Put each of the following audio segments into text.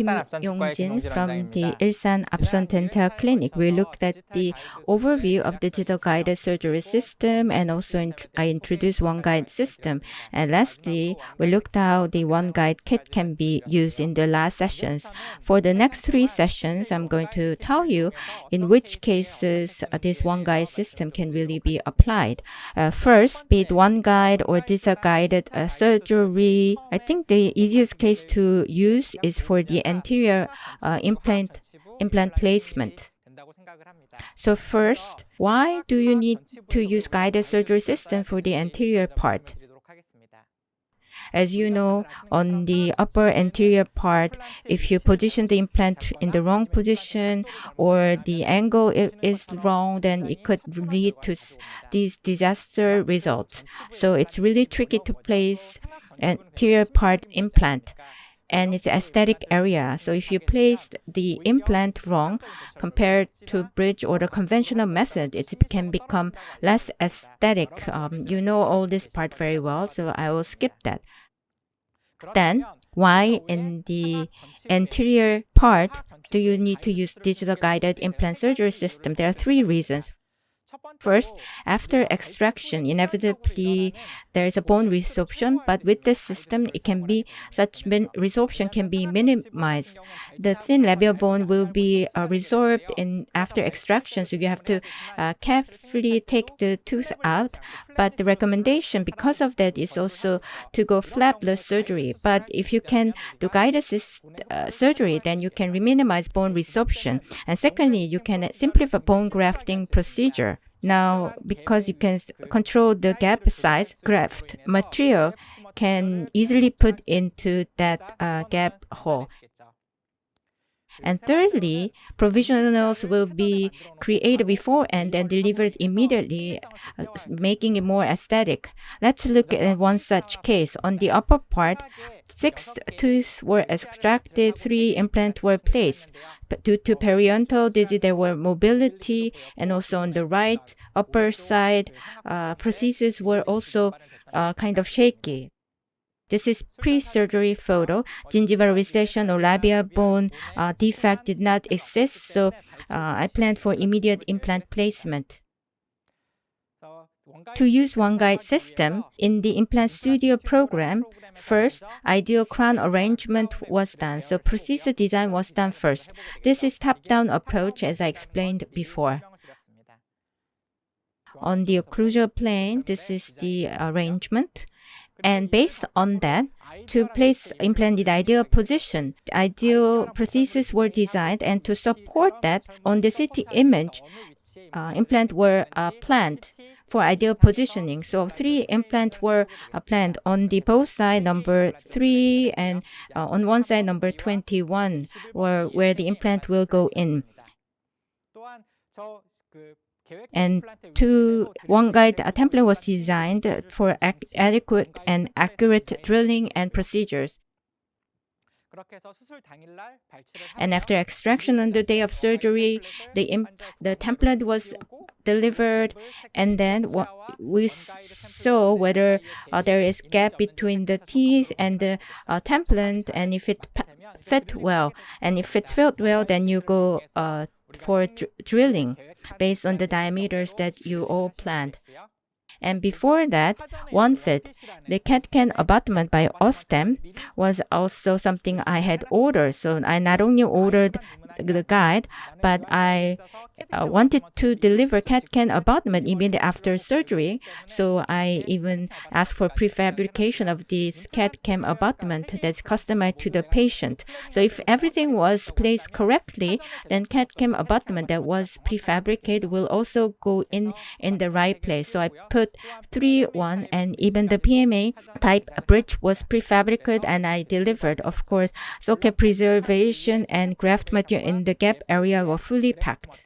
Yongjin from the Ilsan Apson Dental Clinic. We looked at the overview of digital guided surgery system, and also I introduced OneGuide system. And lastly, we looked how the OneGuide kit can be used in the last sessions. For the next 3 sessions, I'm going to tell you in which cases this OneGuide system can really be applied. First, be it OneGuide or digital guided surgery, I think the easiest case to use is for the anterior implant placement. So first, why do you need to use guided surgery system for the anterior part? As you know, on the upper anterior part, if you position the implant in the wrong position or the angle is wrong, then it could lead to these disaster results. So it's really tricky to place anterior part implant. And it's aesthetic area. So if you place the implant wrong compared to bridge or the conventional method, it can become less aesthetic. You know all this part very well, so I will skip that. Then, why in the anterior part do you need to use digital guided implant surgery system? There are 3 reasons. First, after extraction, inevitably there is a bone resorption, but with this system, such resorption can be minimized. The thin labial bone will be resorbed after extraction, so you have to carefully take the tooth out. But the recommendation, because of that, is also to go flapless surgery. But if you can do guided surgery, then you can minimize bone resorption. And secondly, you can simplify bone grafting procedure. Now, because you can control the gap size, graft material can easily put into that gap hole. And thirdly, provisionals will be created beforehand and delivered immediately, making it more aesthetic. Let's look at one such case. On the upper part, 6 teeth were extracted, 3 implants were placed. But due to periodontal disease, there were mobility, and also on the right upper side, prostheses were also kind of shaky. This is pre-surgery photo. Gingival recession or labia bone defect did not exist, so I planned for immediate implant placement. To use OneGuide system in the implant studio program, first, ideal crown arrangement was done, so prosthesis design was done first. This is top-down approach, as I explained before. On the occlusal plane, this is the arrangement. And based on that, to place implant in the ideal position, the ideal prostheses were designed, and to support that, on the CT image, implants were planned for ideal positioning. So 3 implants were planned on the both side, number 3, and on one side, number 21, where the implant will go in. And OneGuide template was designed for adequate and accurate drilling and procedures. And after extraction on the day of surgery, the template was delivered, and then we saw whether there is gap between the teeth and the template, and if it fit well. And if it fit well, then you go for drilling based on the diameters that you all planned. And before that, OneFit, the CAD/CAM abutment by Ostem, was also something I had ordered. So I not only ordered the guide, but I wanted to deliver CAD/CAM abutment immediately after surgery. So I even asked for prefabrication of this CAD/CAM abutment that's customized to the patient. So if everything was placed correctly, then CAD/CAM abutment that was prefabricated will also go in the right place. So I put 3-1, and even the PMA type bridge was prefabricated, and I delivered. Of course, socket preservation and graft material in the gap area were fully packed.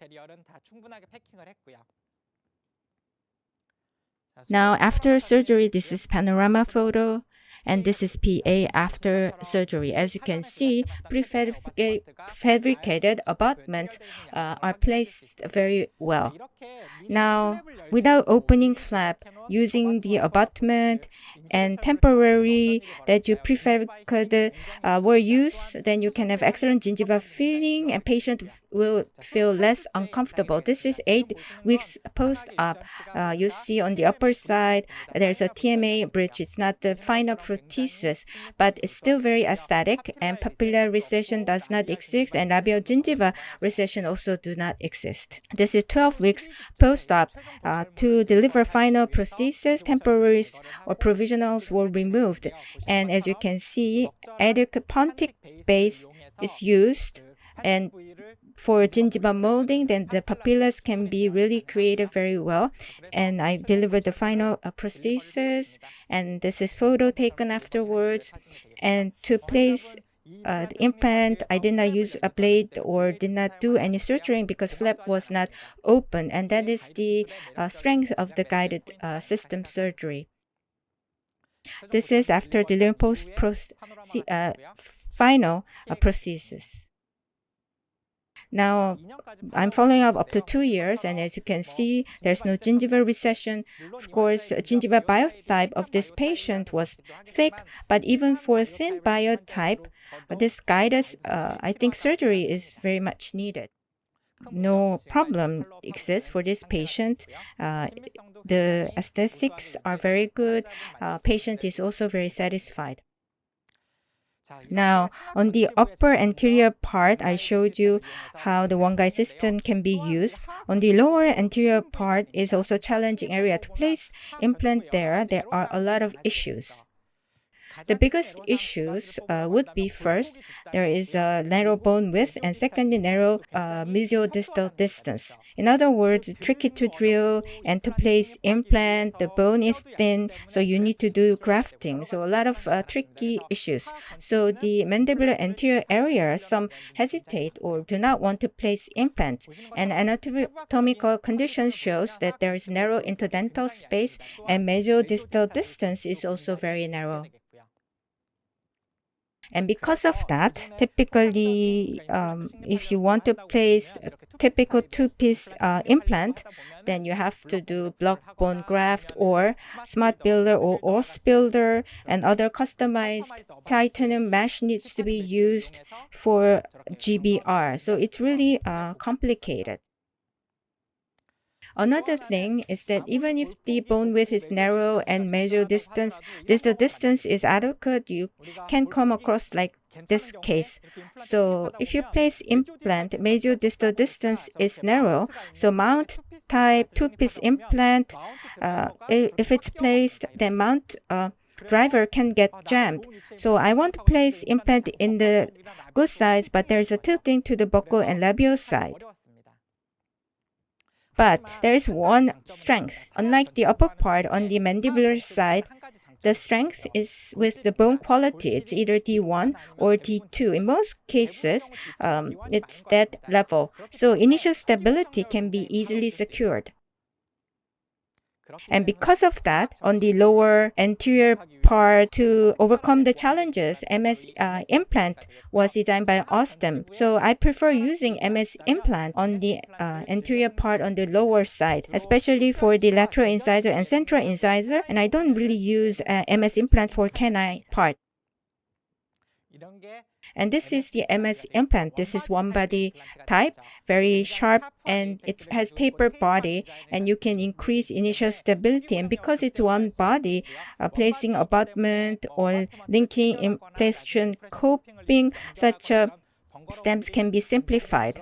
Now, after surgery, this is panorama photo. And this is PA after surgery. As you can see, prefabricated abutments are placed very well. Now, without opening flap, using the abutment and temporary that you prefabricated were used, then you can have excellent gingiva feeling and patient will feel less uncomfortable. This is 8 weeks post-op. You see on the upper side, there's a TMA bridge. It's not the final prosthesis, but it's still very aesthetic, and papillary recession does not exist, and labial gingiva recession also do not exist. This is 12 weeks post-op. To deliver final prosthesis, temporaries or provisionals were removed, and as you can see, adequate pontic base is used, and for gingiva molding, then the papillas can be really created very well. And I delivered the final prosthesis, and this is photo taken afterwards. And to place the implant, I did not use a blade or did not do any suturing because flap was not open, and that is the strength of the guided system surgery. This is after delivering final prosthesis. Now, I'm following up to 2 years, and as you can see, there's no gingival recession. Of course, gingiva biotype of this patient was thick, but even for thin biotype, this guided, I think surgery is very much needed. No problem exists for this patient. The aesthetics are very good. Patient is also very satisfied. Now, on the upper anterior part, I showed you how the one-guide system can be used. On the lower anterior part is also a challenging area to place implant there. There are a lot of issues. The biggest issues would be first, there is a narrow bone width, and secondly, narrow mesiodistal distance. In other words, tricky to drill and to place implant. The bone is thin, so you need to do grafting. So a lot of tricky issues. So the mandibular anterior area, some hesitate or do not want to place implant. And anatomical condition shows that there is narrow interdental space, and mesiodistal distance is also very narrow. And because of that, typically, if you want to place a typical two-piece implant, then you have to do block bone graft or smart builder or os builder, and other customized titanium mesh needs to be used for GBR. So it's really complicated. Another thing is that even if the bone width is narrow and measure distance, distal distance is adequate, you can come across like this case. So if you place implant, measure distal distance is narrow, so mount type two-piece implant, if it's placed, then mount driver can get jammed. So I want to place implant in the good size, but there's a tilting to the buccal and labial side. But there is one strength. Unlike the upper part on the mandibular side, the strength is with the bone quality. It's either D1 or D2. In most cases, it's that level. So initial stability can be easily secured. And because of that, on the lower anterior part, to overcome the challenges, MS implant was designed by Austin. So I prefer using MS implant on the anterior part on the lower side, especially for the lateral incisor and central incisor. And I don't really use MS implant for canine part. And this is the MS implant. This is one body type, very sharp, and it has tapered body, and you can increase initial stability. And because it's one body, placing abutment or linking impression coping, such stems can be simplified.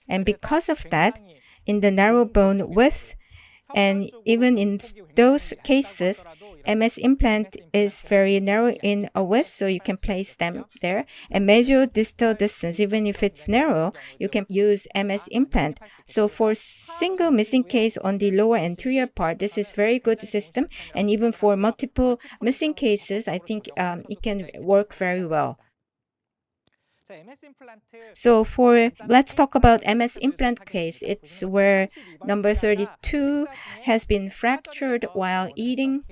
And because of that, in the narrow bone width, and even in those cases, MS implant is very narrow in a width, so you can place them there. And measure distal distance, even if it's narrow, you can use MS implant. So for single missing case on the lower anterior part, this is very good system. And even for multiple missing cases, I think it can work very well. So let's talk about MS implant case. It's where number 32 has been fractured while eating.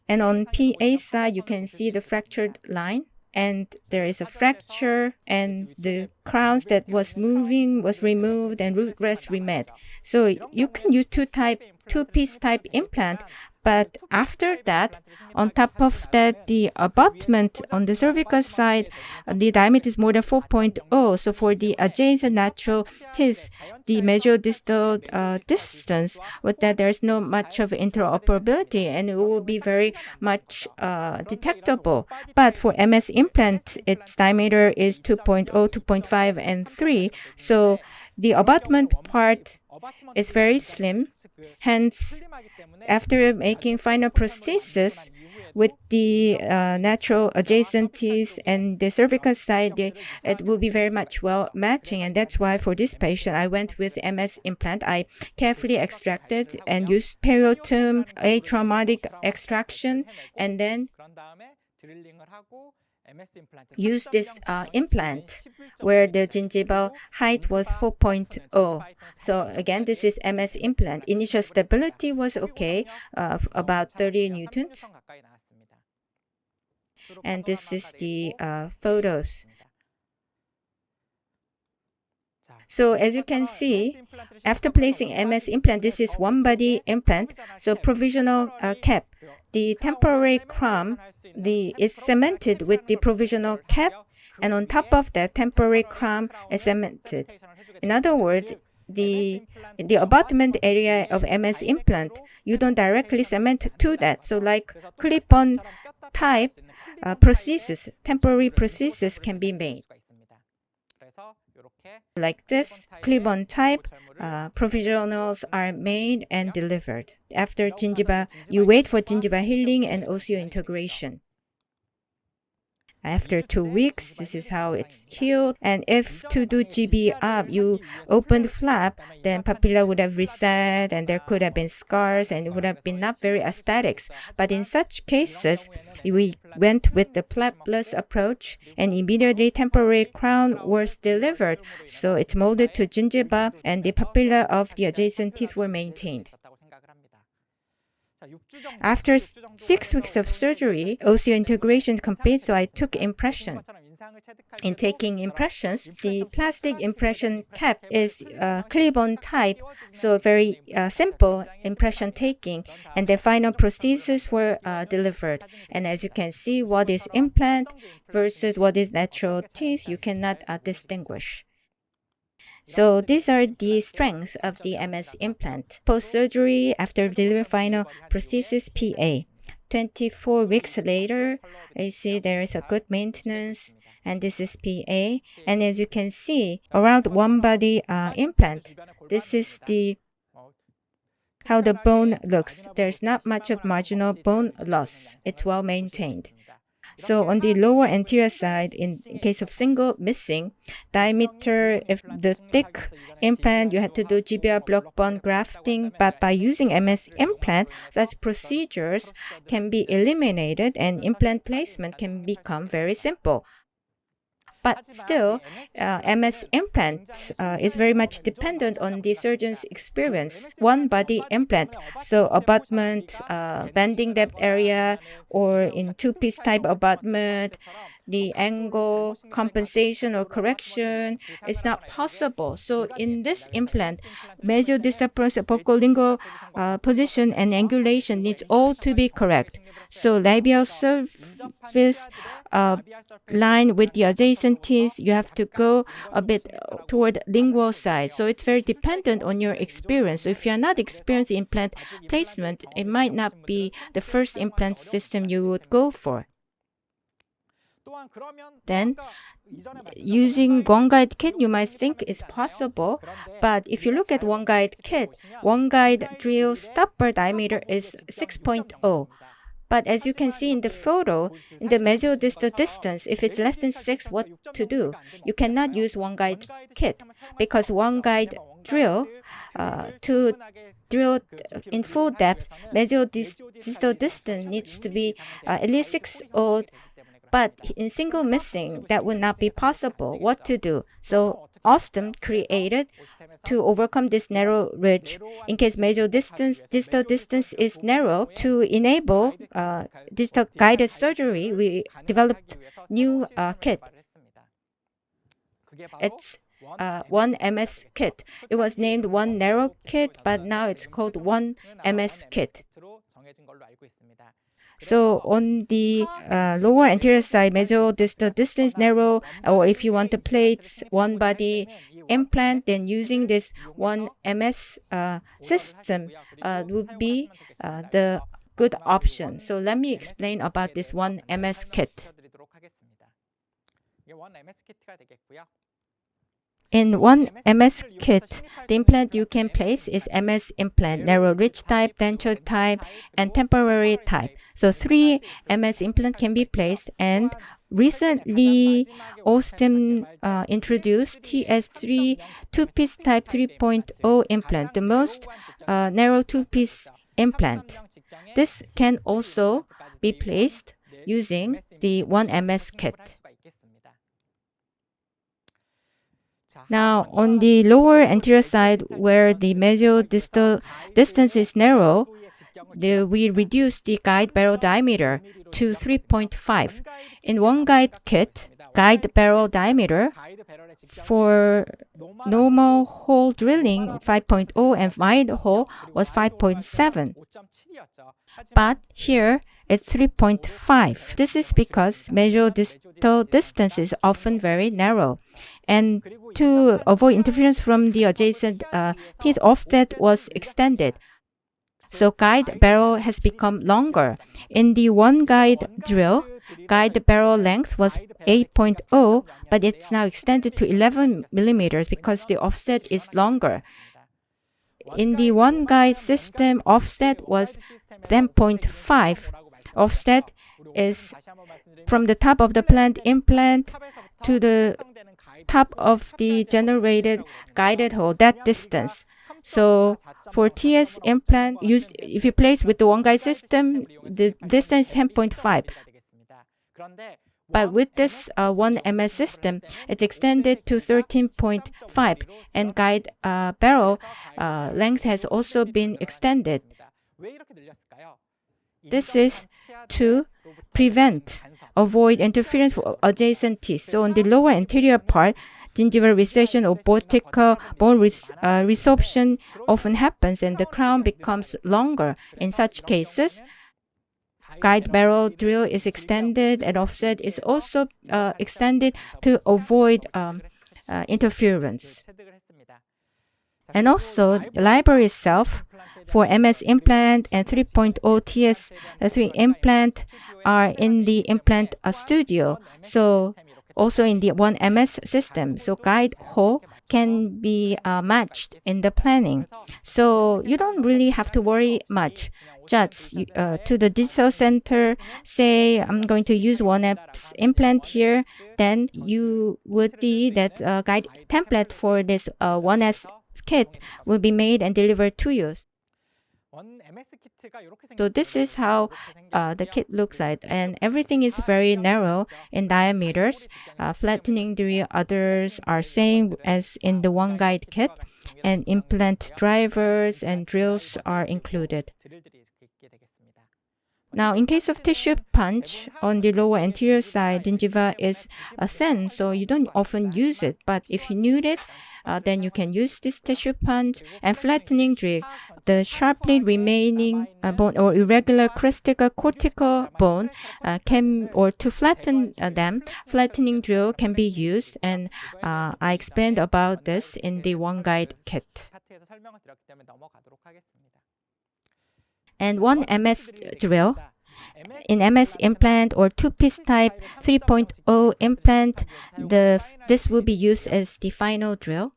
And on PA side, you can see the fractured line. And there is a fracture, and the crowns that was moving was removed and root rest remade. So you can use two-piece type implant, but after that, on top of that, the abutment on the cervical side, the diameter is more than 4.0. So for the adjacent natural teeth, the mesial-distal distance, with that there's no much of interoperability, and it will be very much detectable. But for MS implant, its diameter is 2.0, 2.5, and 3. So the abutment part is very slim. Hence, after making final prosthesis with the natural adjacent teeth and the cervical side, it will be very much well matching. And that's why for this patient, I went with MS implant. I carefully extracted and used periotomy atraumatic extraction, and then use this implant where the gingival height was 4.0. So again, this is MS implant. Initial stability was okay, about 30 newtons. And this is the photos. So as you can see, after placing MS implant, this is one body implant, so provisional cap. The temporary crown is cemented with the provisional cap, and on top of that, temporary crown is cemented. In other words, the abutment area of MS implant, you don't directly cement to that. So like clip-on type prosthesis, temporary prosthesis can be made. Like this, clip-on type provisionals are made and delivered. After gingiva, you wait for gingiva healing and osseointegration. After 2 weeks, this is how it's healed. And if to do GB up, you open the flap, then papilla would have reset, and there could have been scars, and it would have been not very aesthetics. But in such cases, we went with the flapless approach, and immediately temporary crown was delivered. So it's molded to gingiva, and the papilla of the adjacent teeth were maintained. After 6 weeks of surgery, osseointegration complete, so I took impression. In taking impressions, the plastic impression cap is clip-on type, so very simple impression taking, and the final prostheses were delivered. And as you can see, what is implant versus what is natural teeth, you cannot distinguish. So these are the strengths of the MS implant. Post-surgery, after delivery final prosthesis, PA. 24 weeks later, you see there is a good maintenance, and this is PA. And as you can see, around one body implant, this is how the bone looks. There's not much of marginal bone loss. It's well maintained. So on the lower anterior side, in case of single missing, diameter, if the thick implant, you had to do GBR block bone grafting, but by using MS implant, such procedures can be eliminated and implant placement can become very simple. But still, MS implant is very much dependent on the surgeon's experience. One body implant, so abutment, bending depth area, or in two-piece type abutment, the angle compensation or correction is not possible. So in this implant, mesial-distal buccolingual position and angulation needs all to be correct. So labial surface line with the adjacent teeth, you have to go a bit toward lingual side. So it's very dependent on your experience. So if you're not experienced in implant placement, it might not be the first implant system you would go for. Then, using one guide kit, you might think is possible, but if you look at one guide kit, one guide drill stopper diameter is 6.0. But as you can see in the photo, in the mesial-distal distance, if it's less than 6, what to do? You cannot use one guide kit because one guide drill to drill in full depth, mesial-distal distance needs to be at least 6 or but in single missing, that would not be possible. What to do? So Austin created to overcome this narrow ridge. In case distal distance is narrow, to enable distal guided surgery, we developed new kit. It's OneMS kit. It was named One Narrow Kit, but now it's called OneMS kit. So on the lower anterior side, mesodistal distance narrow, or if you want to place one body implant, then using this OneMS system would be the good option. So let me explain about this OneMS kit. In OneMS kit, the implant you can place is MS implant, narrow ridge type, denture type, and temporary type. So 3 MS implant can be placed, and recently Austin introduced TS3 two-piece type 3.0 implant, the most narrow two-piece implant. This can also be placed using the OneMS kit. Now, on the lower anterior side, where the mesodistal distance is narrow, we reduce the guide barrel diameter to 3.5. In one guide kit, guide barrel diameter for normal hole drilling 5.0 and wide hole was 5.7. But here, it's 3.5. This is because mesodistal distance is often very narrow. And to avoid interference from the adjacent teeth, offset was extended. So guide barrel has become longer. In the one guide drill, guide barrel length was 8.0, but it's now extended to 11 millimeters because the offset is longer. In the one guide system, offset was 10.5. Offset is from the top of the plant implant to the top of the generated guided hole, that distance. So for TS implant, if you place with the one guide system, the distance is 10.5. But with this OneMS system, it's extended to 13.5, and guide barrel length has also been extended. This is to avoid interference for adjacent teeth. So on the lower anterior part, gingival recession or vertical bone resorption often happens, and the crown becomes longer. In such cases, guide barrel drill is extended, and offset is also extended to avoid interference. And also, the library itself for MS implant and 3.0 TS3 implant are in the implant studio. So also in the OneMS system. So guide hole can be matched in the planning. So you don't really have to worry much. Just to the digital center, say I'm going to use OneMS implant here, then you would see that guide template for this OneMS kit will be made and delivered to you. So this is how the kit looks like, and everything is very narrow in diameters. Flattening the others are same as in the one guide kit, and implant drivers and drills are included. Now, in case of tissue punch, on the lower anterior side, gingiva is thin, so you don't often use it. But if you need it, then you can use this tissue punch. And flattening drill, the sharply remaining bone or irregular cortical bone or to flatten them, flattening drill can be used. And I explained about this in the one guide kit. And OneMS drill, in MS implant or two-piece type 3.0 implant, this will be used as the final drill.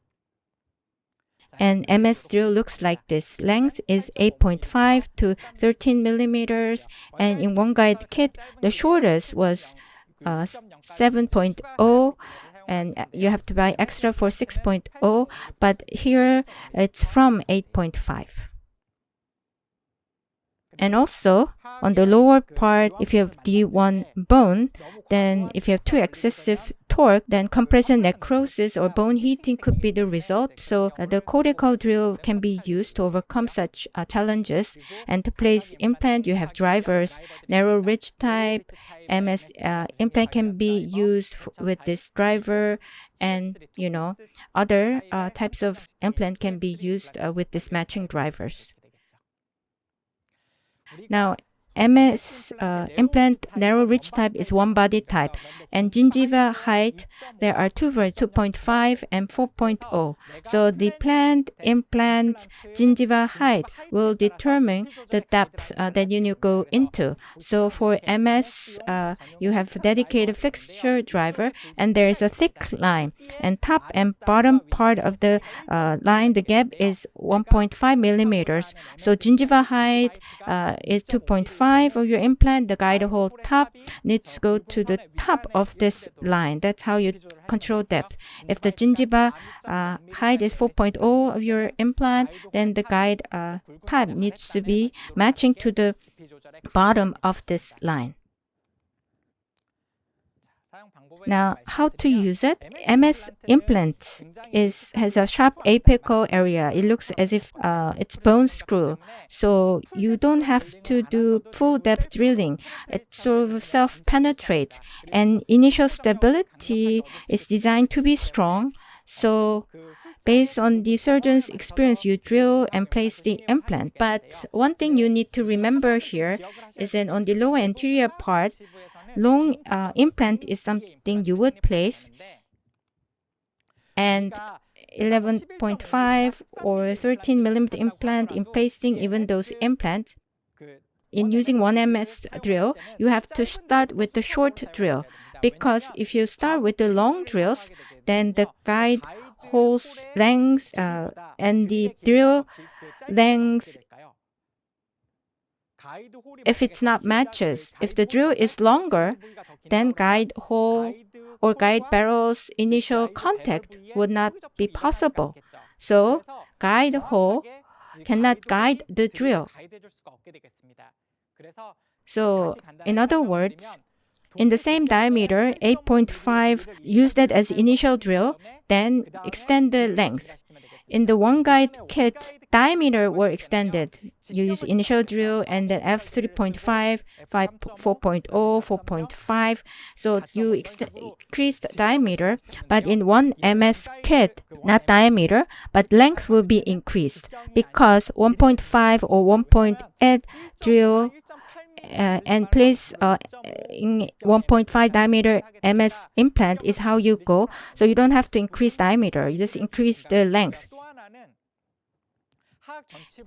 And MS drill looks like this. Length is 8.5 to 13 millimeters. And in one guide kit, the shortest was 7.0. And you have to buy extra for 6.0. But here, it's from 8.5. And also, on the lower part, if you have D1 bone, then if you have too excessive torque, then compression necrosis or bone heating could be the result. So the cortical drill can be used to overcome such challenges. And to place implant, you have drivers, narrow ridge type, MS implant can be used with this driver, and other types of implant can be used with this matching drivers. Now, MS implant narrow ridge type is one body type, and gingiva height, there are two variants, 2.5 and 4.0. So the planned implant gingiva height will determine the depth that you need to go into. So for MS, you have a dedicated fixture driver, and there is a thick line, and top and bottom part of the line, the gap is 1.5 millimeters. So gingiva height is 2.5 of your implant. The guide hole top needs to go to the top of this line. That's how you control depth. If the gingiva height is 4.0 of your implant, then the guide type needs to be matching to the bottom of this line. Now, how to use it? MS implant has a sharp apical area. It looks as if it's bone screw. So you don't have to do full depth drilling. It sort of self-penetrates. And initial stability is designed to be strong. So based on the surgeon's experience, you drill and place the implant. But one thing you need to remember here is that on the lower anterior part, long implant is something you would place, and 11.5 or 13 millimeter implant, in placing even those implants, in using OneMS drill, you have to start with the short drill, because if you start with the long drills, then the guide hole's length and the drill length, if it's not matches, if the drill is longer, then guide hole or guide barrel's initial contact would not be possible. So guide hole cannot guide the drill. So in other words, in the same diameter, 8.5, use that as initial drill, then extend the length. In the one guide kit, diameter were extended. You use initial drill and then F3.5, 4.0, 4.5. So you increased diameter, but in OneMS kit, not diameter, but length will be increased, because 1.5 or 1.8 drill and place in 1.5 diameter MS implant is how you go. So you don't have to increase diameter, you just increase the length.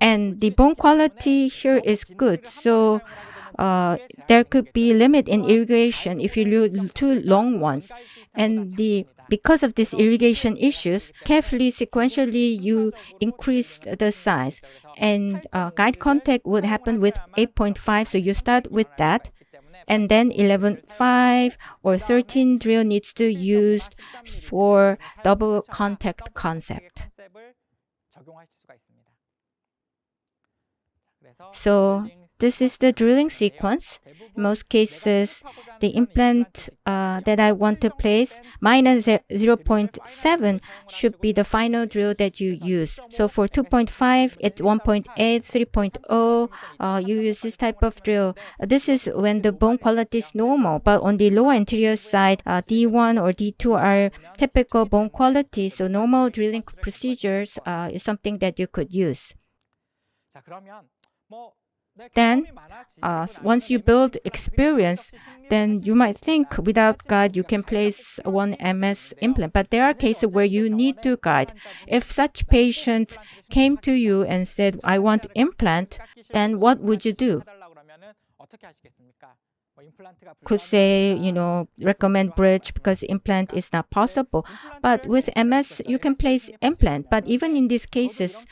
And the bone quality here is good. So there could be limit in irrigation if you use too long ones. And because of these irrigation issues, carefully, sequentially, you increase the size. And guide contact would happen with 8.5, so you start with that. And then 11.5 or 13 drill needs to be used for double contact concept. So this is the drilling sequence. In most cases, the implant that I want to place, minus 0.7 should be the final drill that you use. So for 2.5, it's 1.8, 3.0, you use this type of drill. This is when the bone quality is normal, but on the lower anterior side, D1 or D2 are typical bone quality, so normal drilling procedures is something that you could use. Then, once you build experience, then you might think without guide you can place OneMS implant. But there are cases where you need to guide. If such patient came to you and said, I want implant, then what would you do? Could say, recommend bridge because implant is not possible. But with MS, you can place implant. But even in these cases,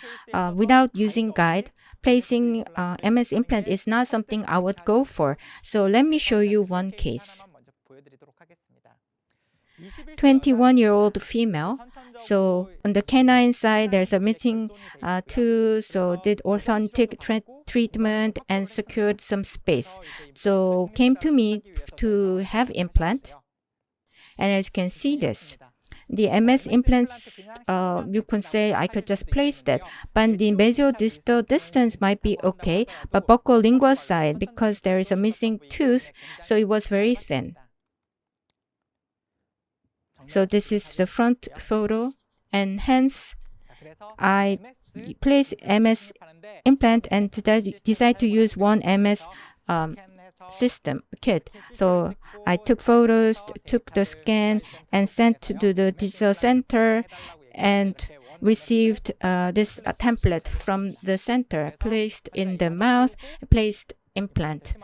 without using guide, placing MS implant is not something I would go for. So let me show you one case. 21-year-old female. So on the canine side, there's a missing tooth. So did orthodontic treatment and secured some space. So came to me to have implant. And as you can see this, the MS implants, you can say I could just place that, but the mesial-distal distance might be okay, but buccolingual side, because there is a missing tooth, so it was very thin. So this is the front photo, and hence I place MS implant and decide to use OneMS system kit. So I took photos, took the scan, and sent to the digital center, and received this template from the center, placed in the mouth, placed implant.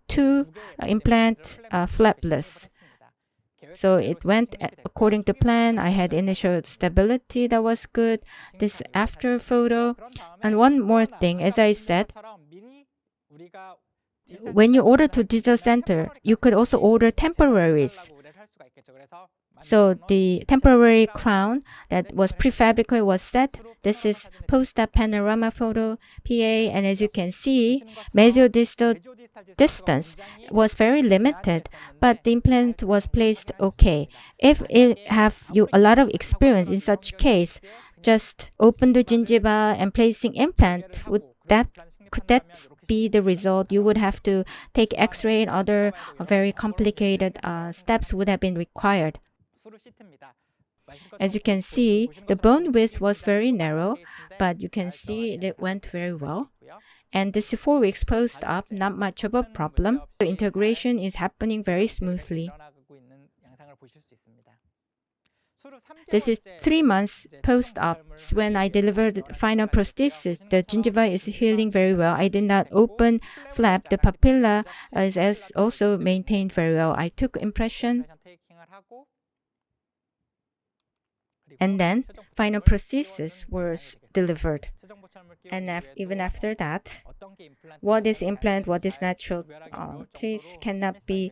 2 implant flapless. So it went according to plan. I had initial stability that was good. This after photo. And one more thing, as I said, when you order to digital center, you could also order temporaries. So the temporary crown that was prefabricated was set. This is post-op panorama photo, PA, and as you can see, mesial-distal distance was very limited, but the implant was placed okay. If it have you a lot of experience in such case, just open the gingiva and placing implant, could that be the result? You would have to take X-ray and other very complicated steps would have been required. As you can see, the bone width was very narrow, but you can see it went very well. And this is 4 weeks post-op, not much of a problem. The integration is happening very smoothly. This is 3 months post-op. When I delivered the final prosthesis, the gingiva is healing very well. I did not open flap. The papilla is also maintained very well. I took impression. And then final prosthesis was delivered. And even after that, what is implant, what is natural teeth cannot be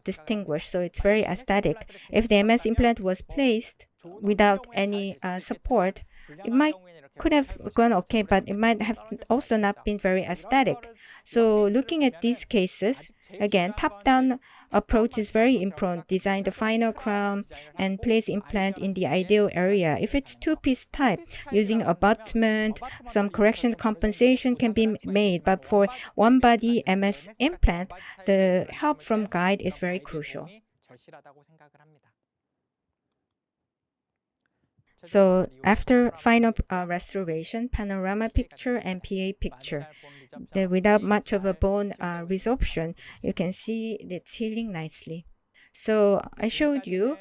distinguished. So it's very aesthetic. If the MS implant was placed without any support, it could have gone okay, but it might have also not been very aesthetic. So looking at these cases, again, top-down approach is very important. Design the final crown and place implant in the ideal area. If it's 2-piece type, using abutment, some correction compensation can be made. But for one body MS implant, the help from guide is very crucial. So after final restoration, panorama picture and PA picture, without much of a bone resorption, you can see it's healing nicely. So I showed you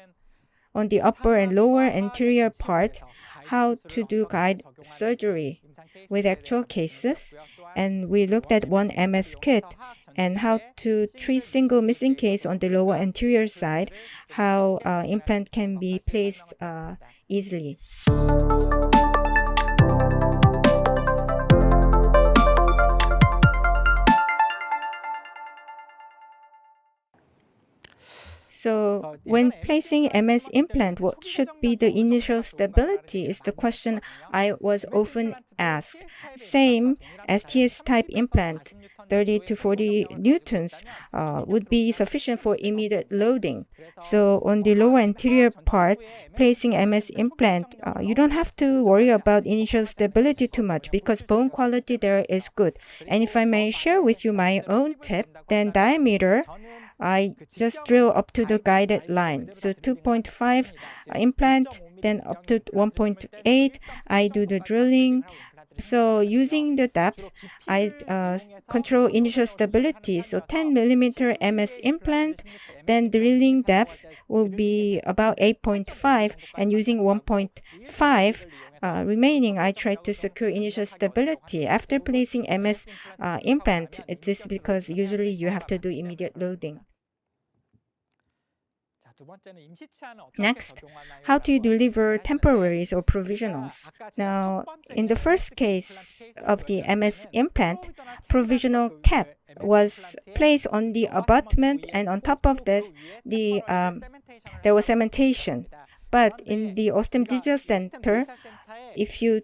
on the upper and lower anterior part how to do guide surgery with actual cases, and we looked at OneMS kit and how to treat single missing case on the lower anterior side, how implant can be placed easily. So when placing MS implant, what should be the initial stability is the question I was often asked. Same STS type implant, 30 to 40 newtons would be sufficient for immediate loading. So on the lower anterior part, placing MS implant, you don't have to worry about initial stability too much because bone quality there is good. And if I may share with you my own tip, then diameter, I just drill up to the guided line. So 2.5 implant, then up to 1.8, I do the drilling. So using the depth, I control initial stability. So 10 millimeter MS implant, then drilling depth will be about 8.5, and using 1.5 remaining, I try to secure initial stability. After placing MS implant, it is because usually you have to do immediate loading. Next, how do you deliver temporaries or provisionals? Now, in the first case of the MS implant, provisional cap was placed on the abutment, and on top of this, there was cementation. But in the Austin Digital Center, if you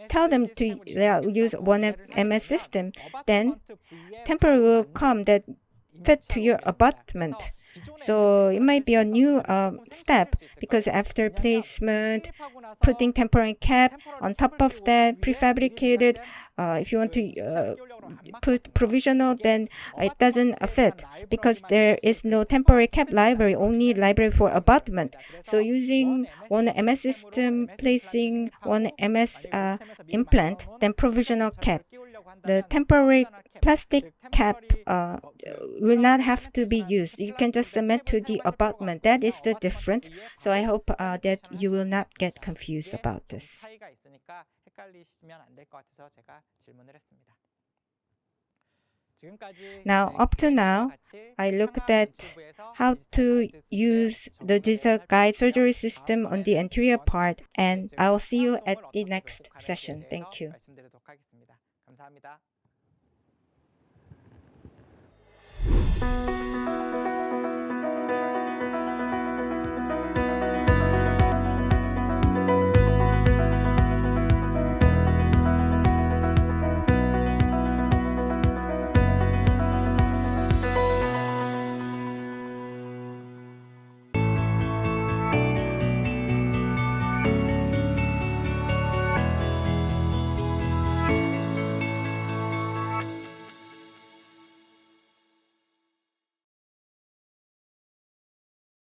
tell them to use OneMS system, then temporary will come that fit to your abutment. So it might be a new step, because after placement, putting temporary cap on top of that prefabricated, if you want to put provisional, then it doesn't fit, because there is no temporary cap library, only library for abutment. So using OneMS system, placing OneMS implant, then provisional cap. The temporary plastic cap will not have to be used. You can just submit to the abutment. That is the difference. So I hope that you will not get confused about this. Now, up to now, I looked at how to use the digital guide surgery system on the anterior part, and I will see you at the next session. Thank you. 감사합니다.